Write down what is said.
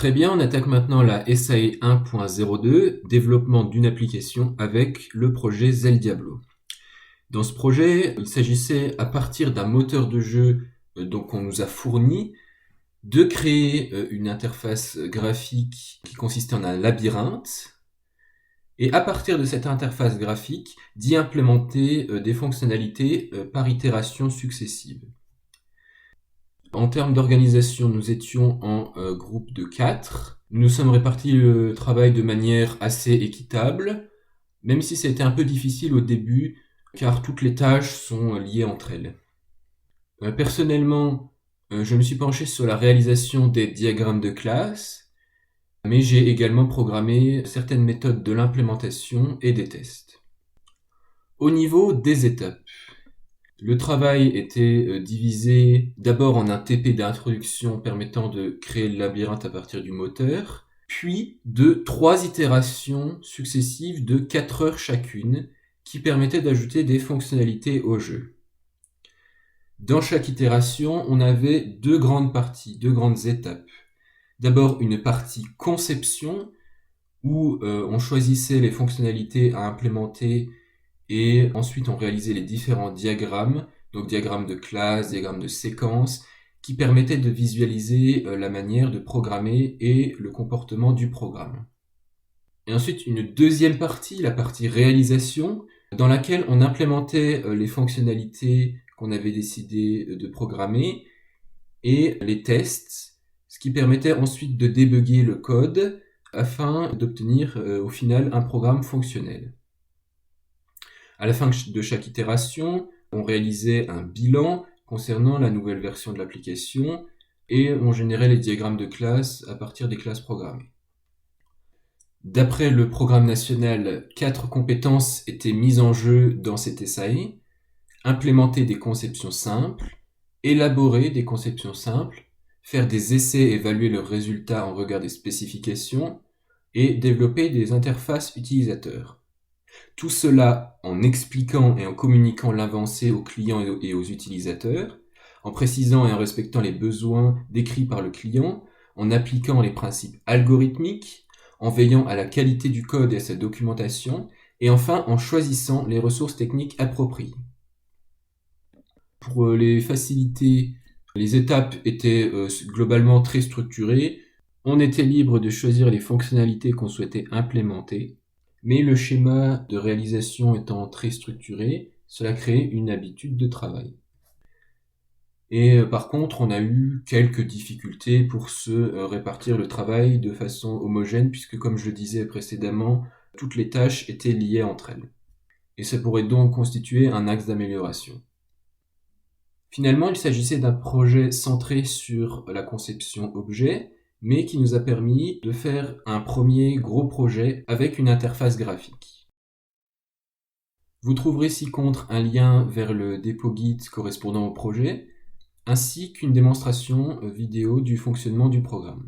Très bien, on attaque maintenant la SAE 1.02, développement d'une application avec le projet Zel Diablo. Dans ce projet, il s'agissait à partir d'un moteur de jeu qu'on nous a fourni, de créer une interface graphique qui consistait en un labyrinthe, et à partir de cette interface graphique, d'y implémenter des fonctionnalités par itération successive. En termes d'organisation, nous étions en groupe de 4. Nous sommes répartis le travail de manière assez équitable, même si c'était un peu difficile au début, car toutes les tâches sont liées entre elles. Personnellement, je me suis penché sur la réalisation des diagrammes de classe, mais j'ai également programmé certaines méthodes de l'implémentation et des tests. Au niveau des étapes, le travail était divisé d'abord en un TP d'introduction permettant de créer le labyrinthe à partir du moteur, puis de 3 itérations successives de 4 heures chacune qui permettaient d'ajouter des fonctionnalités au jeu. Dans chaque itération, on avait 2 grandes parties, 2 grandes étapes. D'abord une partie conception où on choisissait les fonctionnalités à implémenter et ensuite on réalisait les différents diagrammes, donc diagrammes de classe, diagrammes de séquence, qui permettaient de visualiser la manière de programmer et le comportement du programme. Et ensuite une deuxième partie, la partie réalisation, dans laquelle on implémentait les fonctionnalités qu'on avait décidé de programmer et les tests, ce qui permettait ensuite de débugger le code afin d'obtenir au final un programme fonctionnel. À la fin de chaque itération, on réalisait un bilan concernant la nouvelle version de l'application et on générait les diagrammes de classe à partir des classes programmées. D'après le programme national, 4 compétences étaient mises en jeu dans cette SAE: implémenter des conceptions simples, élaborer des conceptions simples, faire des essais et évaluer leurs résultats en regard des spécifications et développer des interfaces utilisateurs. Tout cela en expliquant et en communiquant l'avancée aux clients et aux utilisateurs, en précisant et en respectant les besoins décrits par le client, en appliquant les principes algorithmiques, en veillant à la qualité du code et à sa documentation, et enfin en choisissant les ressources techniques appropriées. Pour les faciliter, les étapes étaient globalement très structurées. On était libre de choisir les fonctionnalités qu'on souhaitait implémenter, mais le schéma de réalisation étant très structuré, cela créait une habitude de travail. Et par contre, on a eu quelques difficultés pour se répartir le travail de façon homogène, puisque comme je le disais précédemment, toutes les tâches étaient liées entre elles. Et ça pourrait donc constituer un axe d'amélioration. Finalement, il s'agissait d'un projet centré sur la conception objet, mais qui nous a permis de faire un premier gros projet avec une interface graphique. Vous trouverez ci-contre un lien vers le dépôt Git correspondant au projet, ainsi qu'une démonstration vidéo du fonctionnement du programme.